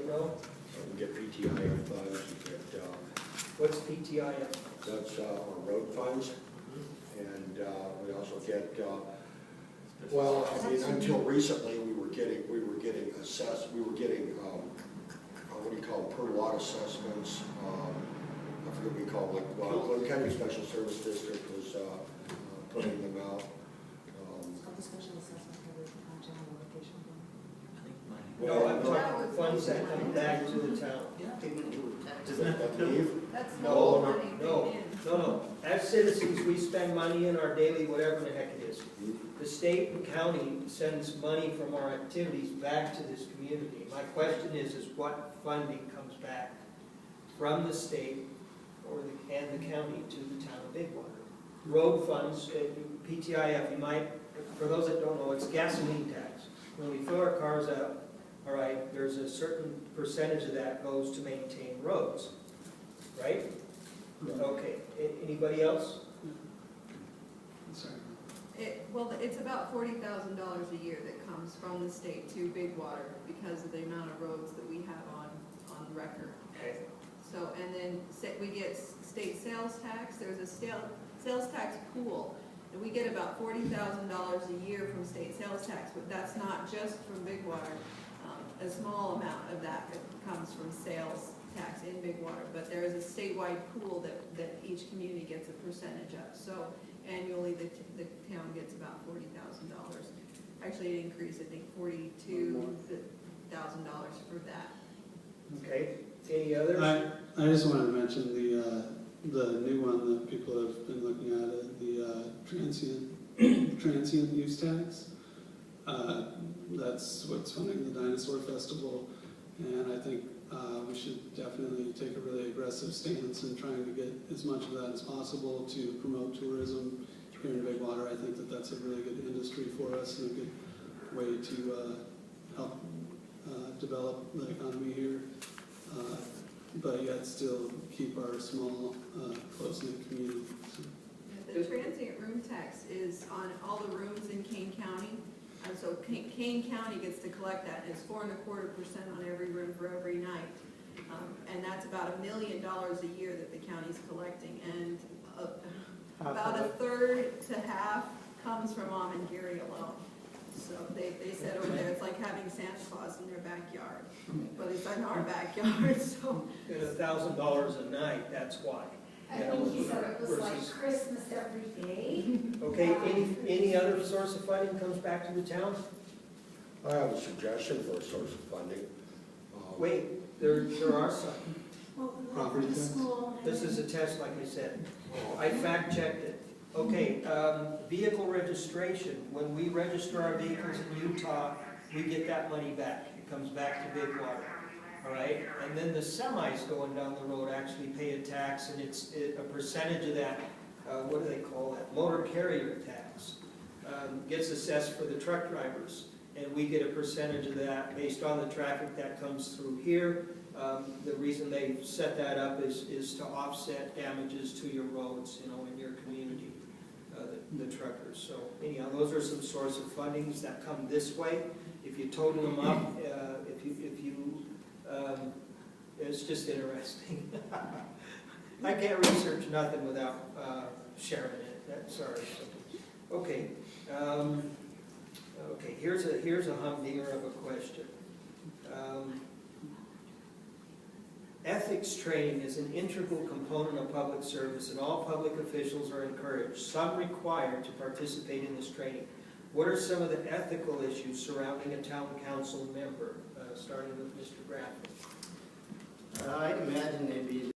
know? We get PTIF funds, we get, What's PTIF? that's our road funds. And we also get, well, I mean, until recently, we were getting assessed, we were getting, what do you call it, per lot assessments. I forget what we call it, Glen County Special Service District was putting them out. The special assessment covered general location. No, I'm talking funds that come back to the town. Does that leave? That's No, no money no, paid in. no. As citizens, we spend money in our daily, whatever the heck it is. The state and county sends money from our activities back to this community. My question is what funding comes back from the state and the county to the town of Bigwater? Road funds, PTIF, you might, for those that don't know, it's gasoline tax. When we fill our cars up, all right, there's a certain percentage of that goes to maintain roads, right? Okay, anybody else? Well, it's about $40,000 a year that comes from the state to Bigwater because of the amount of roads that we have on record. Okay. So, and then we get state sales tax. There's a sales tax pool. And we get about $40,000 a year from state sales tax, but that's not just from Bigwater. A small amount of that comes from sales tax in Bigwater, but there is a statewide pool that each community gets a percentage of. So annually, the town gets about $40,000. Actually, it increased, I think, $42,000 for that. Okay, any others? I just wanted to mention the new one that people have been looking at, the transient use tax. That's what's funding the Dinosaur Festival, and I think we should definitely take a really aggressive stance in trying to get as much of that as possible to promote tourism here in Bigwater. I think that that's a really good industry for us and a good way to help develop the economy here, but yet still keep our small, close-knit community. So. The transient room tax is on all the rooms in Kane County. And so Kane County gets to collect that. It's 4.25% on every room for every night. And that's about $1 million a year that the county's collecting. And about a third to half comes from Mom and Gary alone. So they said over there, it's like having Santa Claus in their backyard. But it's in our backyard, so. At $1,000 a night, that's why. I think he said it was like Christmas every day. Okay, any other source of funding comes back to the town? I have a suggestion for a source of funding. Wait, there are some. Well, Property the tax? school. This is a test, like I said. I fact-checked it. Okay, vehicle registration. When we register our vehicles in Utah, we get that money back. It comes back to Bigwater. All right, and then the semis going down the road actually pay a tax, and it's a percentage of that, what do they call that? Motor carrier tax. Gets assessed for the truck drivers, and we get a percentage of that based on the traffic that comes through here. The reason they set that up is to offset damages to your roads, you know, in your community, the truckers. So anyhow, those are some source of fundings that come this way. If you total them up, it's just interesting. I can't research nothing without sharing it. Sorry. Okay. Okay. Here's a humdinger of a question. Ethics training is an integral component of public service, and all public officials are encouraged, some required, to participate in this training. What are some of the ethical issues surrounding a town council member? Starting with Mr. Graff. I imagine they'd be